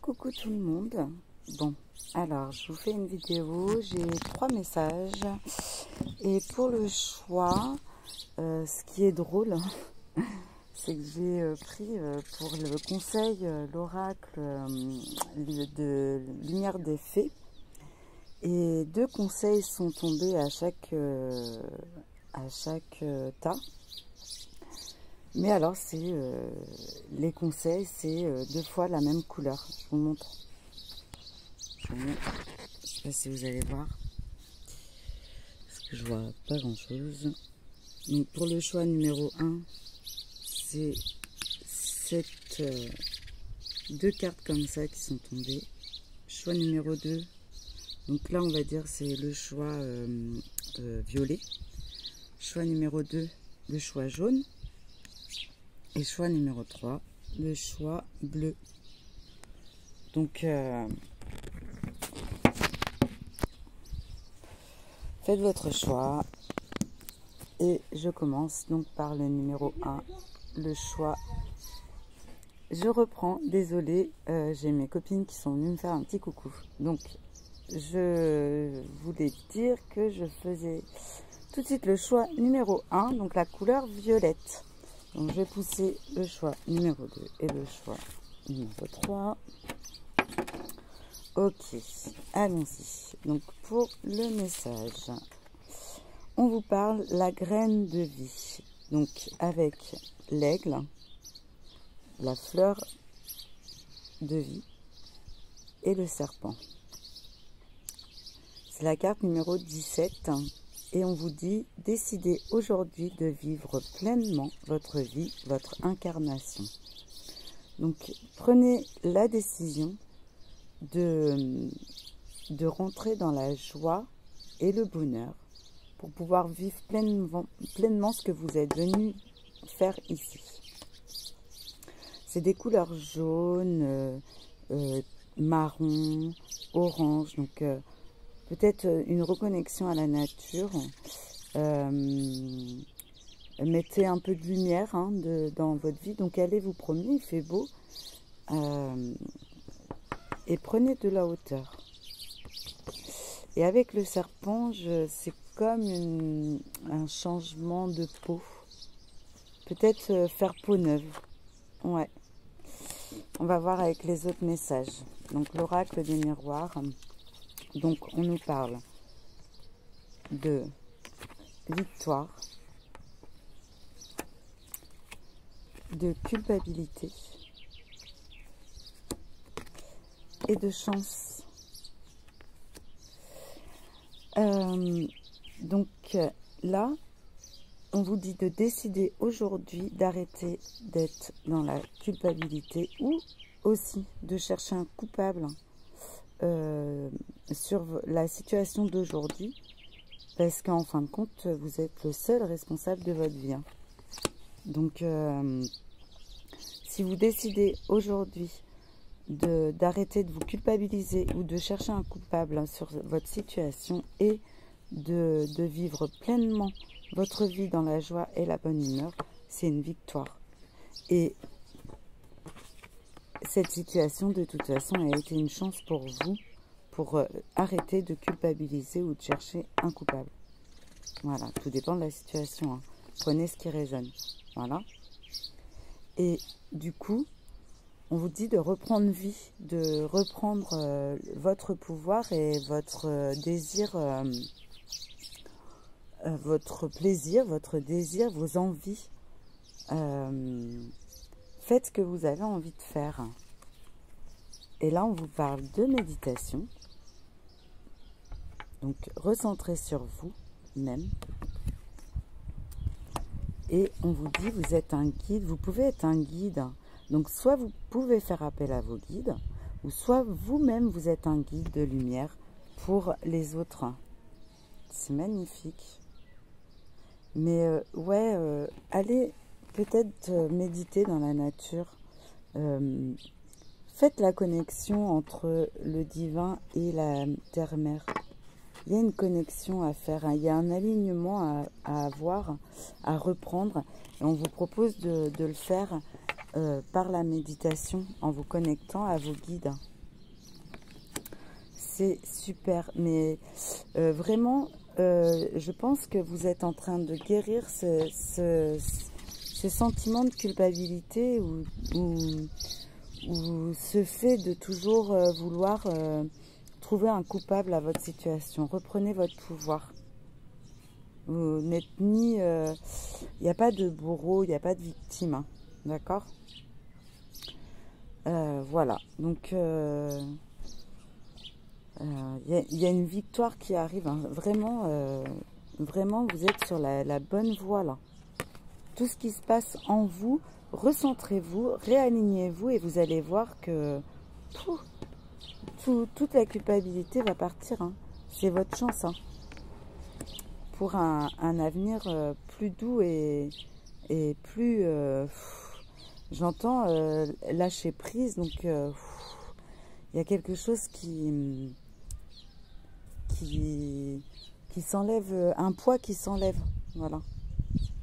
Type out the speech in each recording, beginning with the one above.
Coucou tout le monde. Bon, alors je vous fais une vidéo, j'ai 3 messages et pour le choix, ce qui est drôle, c'est que j'ai pris pour le conseil l'oracle de Lumière des Fées et 2 conseils sont tombés à chaque tas. Mais alors, c'est les conseils, c'est 2 fois la même couleur. Je vous montre. Je ne sais pas si vous allez voir. Parce que je vois pas grand-chose. Donc, pour le choix numéro 1, c'est 2 cartes comme ça qui sont tombées. Choix numéro 2. Donc là, on va dire c'est le choix violet. Choix numéro 2, le choix jaune. Et choix numéro 3, le choix bleu. Donc, faites votre choix. Et je commence donc par le numéro 1, le choix. Je reprends, désolée, j'ai mes copines qui sont venues me faire un petit coucou. Donc, je voulais dire que je faisais tout de suite le choix numéro 1, donc la couleur violette. Donc je vais pousser le choix numéro 2 et le choix numéro 3. Ok, allons-y. Donc pour le message, on vous parle la graine de vie. Donc avec l'aigle, la fleur de vie et le serpent. C'est la carte numéro 17. Et on vous dit, décidez aujourd'hui de vivre pleinement votre vie, votre incarnation. Donc, prenez la décision de rentrer dans la joie et le bonheur pour pouvoir vivre pleinement ce que vous êtes venu faire ici. C'est des couleurs jaunes, marron, orange, donc peut-être une reconnexion à la nature. Mettez un peu de lumière dans votre vie. Donc allez vous promener, il fait beau. Et prenez de la hauteur. Et avec le serpent, c'est comme un changement de peau. Peut-être faire peau neuve. Ouais. On va voir avec les autres messages. Donc l'oracle des miroirs. Donc, on nous parle de victoire, de culpabilité et de chance. Donc là, on vous dit de décider aujourd'hui d'arrêter d'être dans la culpabilité ou aussi de chercher un coupable sur la situation d'aujourd'hui, parce qu'en fin de compte, vous êtes le seul responsable de votre vie. Donc, si vous décidez aujourd'hui d'arrêter de vous culpabiliser ou de chercher un coupable sur votre situation et de vivre pleinement votre vie dans la joie et la bonne humeur, c'est une victoire. Et cette situation, de toute façon, a été une chance pour vous, pour arrêter de culpabiliser ou de chercher un coupable. Voilà, tout dépend de la situation. Prenez ce qui résonne. Voilà. Et du coup, on vous dit de reprendre vie, de reprendre votre pouvoir et votre désir, votre plaisir, votre désir, vos envies. Faites ce que vous avez envie de faire. Et là, on vous parle de méditation. Donc, recentrez sur vous-même. Et on vous dit, vous êtes un guide. Vous pouvez être un guide. Donc, soit vous pouvez faire appel à vos guides, ou soit vous-même, vous êtes un guide de lumière pour les autres. C'est magnifique. Mais, allez peut-être méditer dans la nature. Faites la connexion entre le divin et la terre-mère. Il y a une connexion à faire, il y a un alignement à avoir, à reprendre. Et on vous propose de le faire par la méditation en vous connectant à vos guides. C'est super, mais vraiment, je pense que vous êtes en train de guérir ce sentiment de culpabilité ou ce fait de toujours vouloir trouver un coupable à votre situation. Reprenez votre pouvoir. Vous n'êtes ni... Il n'y a pas de bourreau, il n'y a pas de victime. Hein, d'accord? Voilà. Donc, il y a une victoire qui arrive. Hein. Vraiment, vraiment, vous êtes sur la bonne voie là. Tout ce qui se passe en vous, recentrez-vous, réalignez-vous et vous allez voir que toute la culpabilité va partir. Hein. C'est votre chance hein, pour un avenir plus doux et plus... j'entends lâcher prise. Donc, il y a quelque chose qui s'enlève, un poids qui s'enlève. Voilà.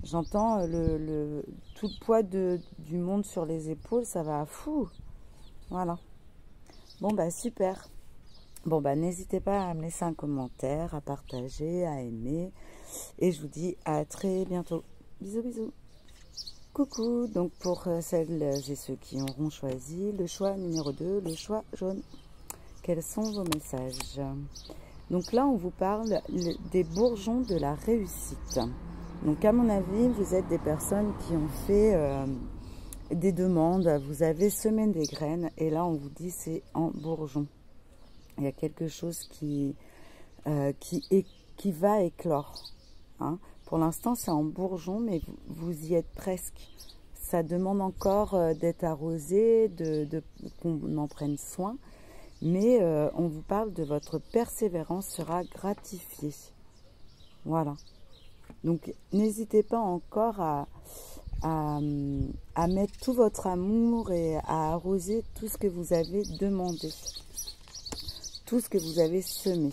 J'entends tout le poids du monde sur les épaules, ça va fou. Voilà. Bon, bah super. Bon, bah n'hésitez pas à me laisser un commentaire, à partager, à aimer. Et je vous dis à très bientôt. Bisous, bisous. Coucou. Donc, pour celles et ceux qui auront choisi le choix numéro 2, le choix jaune. Quels sont vos messages? Donc là, on vous parle des bourgeons de la réussite. Donc, à mon avis, vous êtes des personnes qui ont fait des demandes, vous avez semé des graines, et là, on vous dit c'est en bourgeon. Il y a quelque chose qui va éclore. Hein. Pour l'instant, c'est en bourgeon, mais vous y êtes presque. Ça demande encore d'être arrosé, qu'on en prenne soin. Mais on vous parle de votre persévérance sera gratifiée. Voilà. Donc, n'hésitez pas encore à mettre tout votre amour et à arroser tout ce que vous avez demandé. Tout ce que vous avez semé.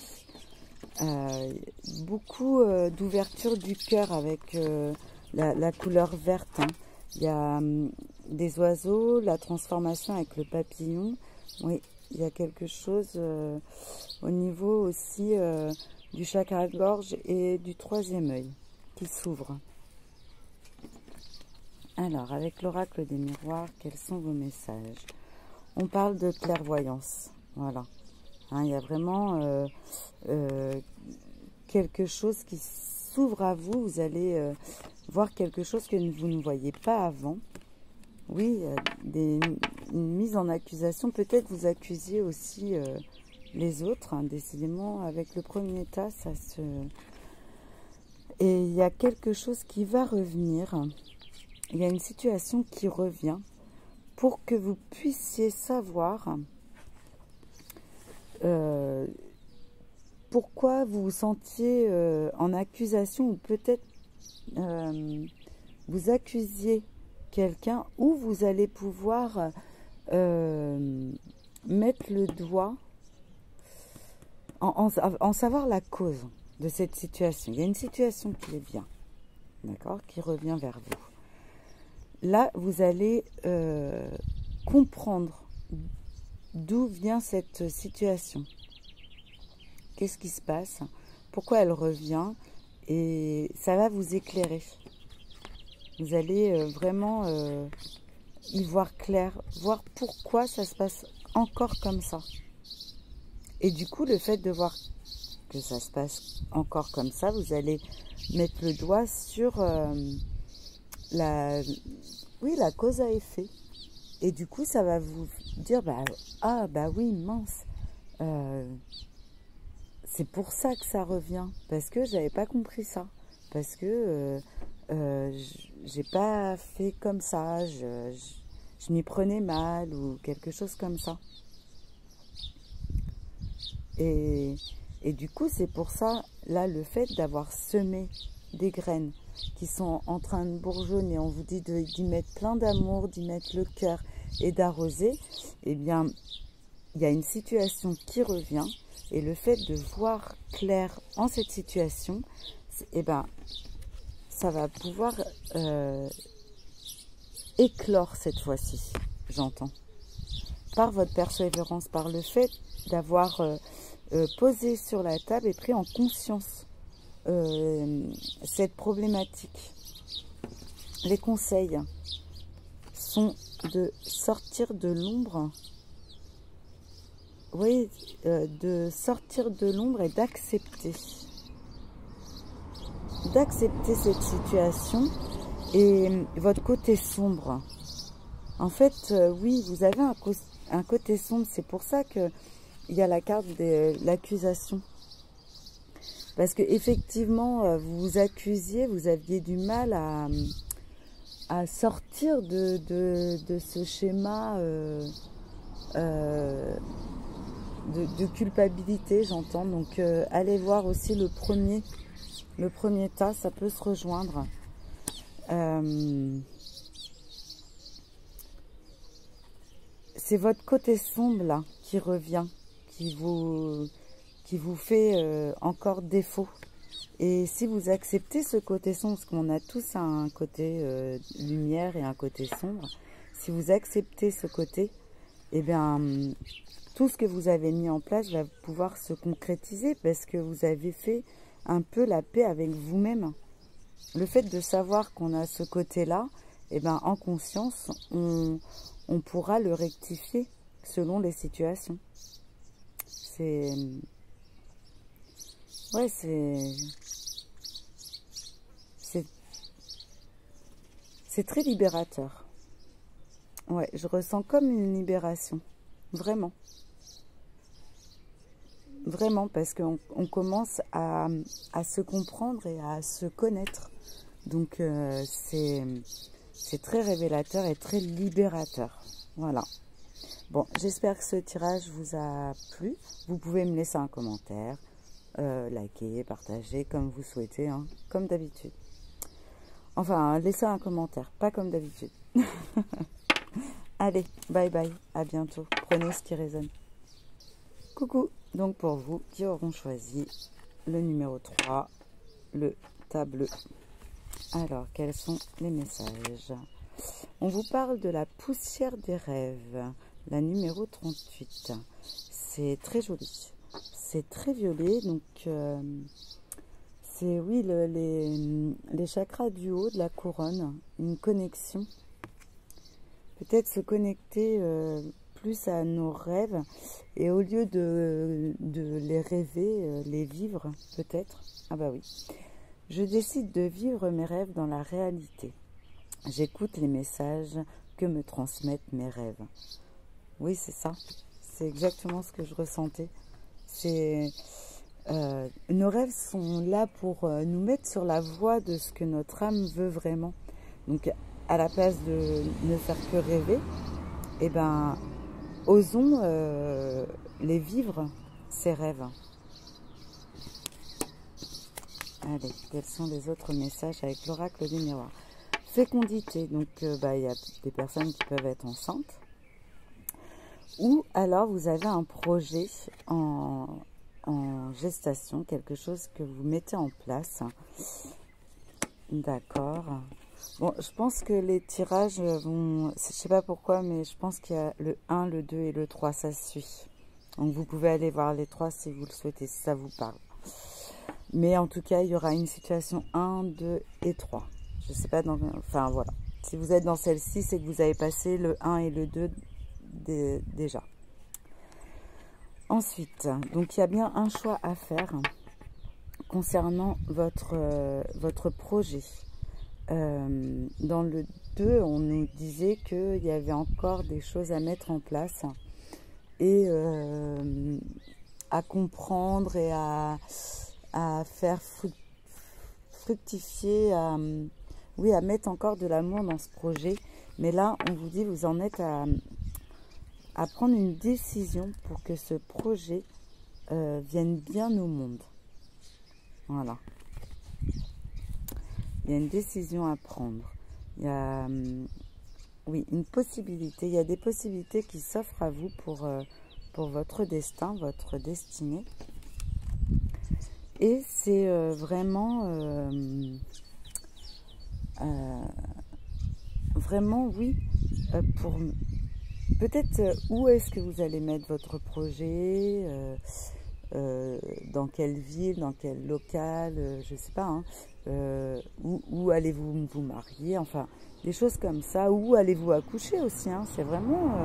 Beaucoup d'ouverture du cœur avec la couleur verte. Hein. Il y a des oiseaux, la transformation avec le papillon. Oui, il y a quelque chose au niveau aussi du chakra-gorge et du troisième œil qui s'ouvre. Alors, avec l'oracle des miroirs, quels sont vos messages? On parle de clairvoyance. Voilà. Hein, il y a vraiment quelque chose qui s'ouvre à vous. Vous allez voir quelque chose que vous ne voyez pas avant. Oui, une mise en accusation. Peut-être vous accusiez aussi les autres. Hein, décidément, avec le premier état, ça se... Et il y a quelque chose qui va revenir. Il y a une situation qui revient pour que vous puissiez savoir pourquoi vous vous sentiez en accusation ou peut-être vous accusiez quelqu'un ou vous allez pouvoir mettre le doigt en savoir la cause de cette situation. Il y a une situation qui vient, d'accord, qui revient vers vous. Là, vous allez comprendre d'où vient cette situation. Qu'est-ce qui se passe? Pourquoi elle revient? Et ça va vous éclairer. Vous allez vraiment y voir clair, voir pourquoi ça se passe encore comme ça. Et du coup, le fait de voir que ça se passe encore comme ça, vous allez mettre le doigt sur la cause à effet. Et du coup, ça va vous dire, bah oui, mince, c'est pour ça que ça revient, parce que j'avais pas compris ça, parce que j'ai pas fait comme ça, je m'y prenais mal ou quelque chose comme ça. Et du coup, c'est pour ça, là, le fait d'avoir semé des graines qui sont en train de bourgeonner, on vous dit d'y mettre plein d'amour, d'y mettre le cœur et d'arroser, eh bien, il y a une situation qui revient et le fait de voir clair en cette situation, eh ben, ça va pouvoir éclore cette fois-ci, j'entends. Par votre persévérance, par le fait d'avoir posé sur la table et pris en conscience cette problématique. Les conseils sont de sortir de l'ombre. Oui, de sortir de l'ombre et d'accepter. D'accepter cette situation et votre côté sombre. En fait, oui, vous avez un côté sombre. C'est pour ça qu'il y a la carte de l'accusation. Parce que effectivement, vous vous accusiez, vous aviez du mal à sortir de ce schéma de culpabilité, j'entends. Donc, allez voir aussi le premier tas, ça peut se rejoindre. C'est votre côté sombre là qui revient, qui vous fait encore défaut. Et si vous acceptez ce côté sombre, parce qu'on a tous un côté lumière et un côté sombre, si vous acceptez ce côté, eh bien, tout ce que vous avez mis en place va pouvoir se concrétiser parce que vous avez fait un peu la paix avec vous-même. Le fait de savoir qu'on a ce côté-là, eh bien, en conscience, on pourra le rectifier selon les situations. C'est... Ouais, c'est très libérateur. Ouais, je ressens comme une libération. Vraiment. Vraiment, parce qu'on commence à se comprendre et à se connaître. Donc, c'est très révélateur et très libérateur. Voilà. Bon, j'espère que ce tirage vous a plu. Vous pouvez me laisser un commentaire, liker, partager, comme vous souhaitez, hein, comme d'habitude. Enfin, laissez un commentaire, pas comme d'habitude. Allez, bye bye, à bientôt. Prenez ce qui résonne. Coucou. Donc pour vous qui auront choisi le numéro 3, le tas bleu. Alors, quels sont les messages? On vous parle de la poussière des rêves, la numéro 38. C'est très joli. C'est très violet, donc c'est, oui, les chakras du haut de la couronne, une connexion. Peut-être se connecter plus à nos rêves et au lieu de les rêver, les vivre peut-être. Ah bah oui. Je décide de vivre mes rêves dans la réalité. J'écoute les messages que me transmettent mes rêves. Oui, c'est ça. C'est exactement ce que je ressentais. C'est nos rêves sont là pour nous mettre sur la voie de ce que notre âme veut vraiment. Donc, à la place de ne faire que rêver, eh ben, osons les vivre, ces rêves. Allez, quels sont les autres messages avec l'oracle du miroir? Fécondité, donc y a des personnes qui peuvent être enceintes. Ou alors vous avez un projet en gestation, quelque chose que vous mettez en place. D'accord. Bon, je pense que les tirages vont... Je sais pas pourquoi, mais je pense qu'il y a le 1, le 2 et le 3, ça suit. Donc vous pouvez aller voir les 3 si vous le souhaitez, si ça vous parle. Mais en tout cas, il y aura une situation 1, 2 et 3. Je sais pas, enfin voilà. Si vous êtes dans celle-ci, c'est que vous avez passé le 1 et le 2 déjà. Ensuite, donc il y a bien un choix à faire concernant votre projet. Dans le 2, on nous disait qu'il y avait encore des choses à mettre en place et à comprendre et à faire fructifier, à mettre encore de l'amour dans ce projet. Mais là, on vous dit, vous en êtes à prendre une décision pour que ce projet vienne bien au monde. Voilà. Il y a une décision à prendre. Il y a, oui, une possibilité. Il y a des possibilités qui s'offrent à vous pour votre destin, votre destinée. Et c'est vraiment, oui, pour peut-être où est-ce que vous allez mettre votre projet, dans quelle ville, dans quel local, je ne sais pas, hein, où allez-vous vous marier, enfin, des choses comme ça, où allez-vous accoucher aussi, hein, c'est vraiment...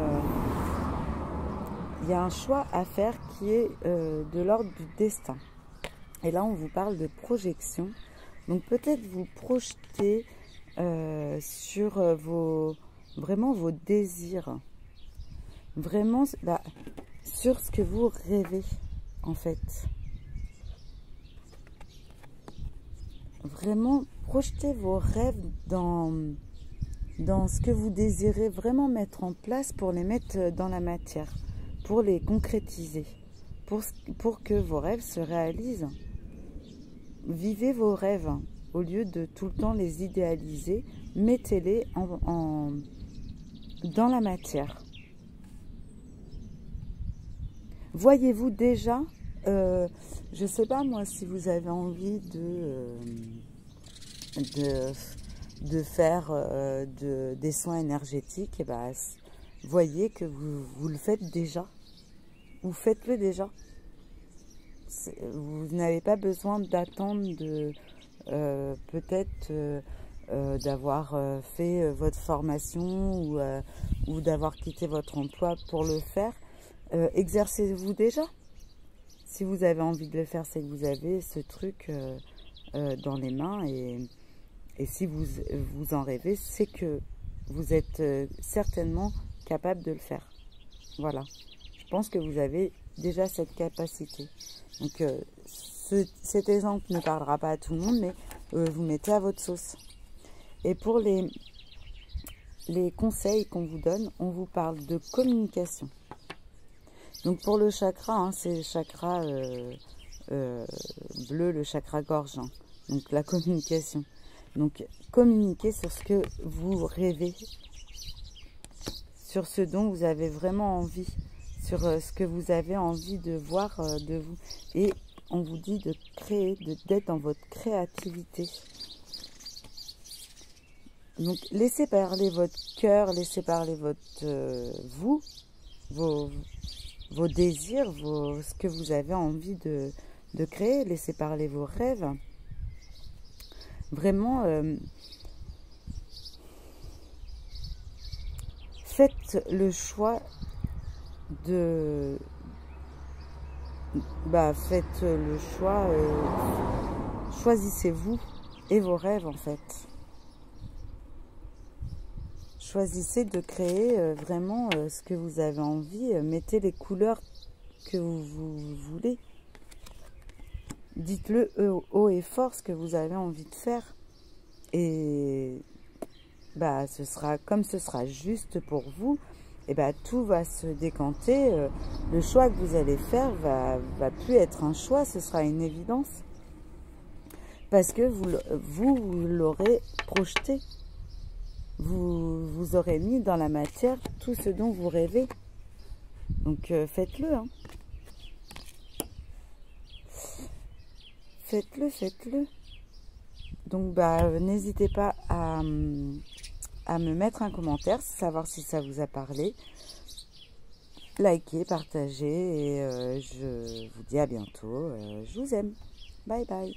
il y a un choix à faire qui est de l'ordre du destin. Et là, on vous parle de projection. Donc peut-être vous projetez sur vraiment vos désirs. Vraiment sur ce que vous rêvez, en fait. Vraiment, projetez vos rêves dans ce que vous désirez vraiment mettre en place pour les mettre dans la matière, pour les concrétiser, pour que vos rêves se réalisent. Vivez vos rêves au lieu de tout le temps les idéaliser, mettez-les dans la matière. Voyez-vous déjà, je ne sais pas moi si vous avez envie de faire des soins énergétiques, et ben, voyez que vous le faites déjà, ou faites-le déjà. Vous n'avez pas besoin d'attendre peut-être d'avoir fait votre formation ou d'avoir quitté votre emploi pour le faire. Exercez-vous déjà. Si vous avez envie de le faire, c'est que vous avez ce truc dans les mains et si vous en rêvez, c'est que vous êtes certainement capable de le faire. Voilà. Je pense que vous avez déjà cette capacité. Donc cet exemple ne parlera pas à tout le monde, mais vous mettez à votre sauce. Et pour les conseils qu'on vous donne, on vous parle de communication. Donc pour le chakra, hein, c'est le chakra bleu, le chakra gorge. Hein. Donc la communication. Donc communiquez sur ce que vous rêvez, sur ce dont vous avez vraiment envie, sur ce que vous avez envie de voir de vous. Et on vous dit de créer, d'être dans votre créativité. Donc laissez parler votre cœur, laissez parler votre vos désirs, ce que vous avez envie de créer, laissez parler vos rêves. Vraiment, faites le choix faites le choix, choisissez-vous et vos rêves en fait. Choisissez de créer vraiment ce que vous avez envie, mettez les couleurs que vous voulez. Dites-le haut et fort ce que vous avez envie de faire. Et ce sera juste pour vous, et tout va se décanter. Le choix que vous allez faire va plus être un choix, ce sera une évidence. Parce que vous l'aurez projeté. Vous aurez mis dans la matière tout ce dont vous rêvez. Donc faites-le. Hein. Faites-le. Donc n'hésitez pas à me mettre un commentaire, savoir si ça vous a parlé. Likez, partagez et je vous dis à bientôt. Je vous aime. Bye bye.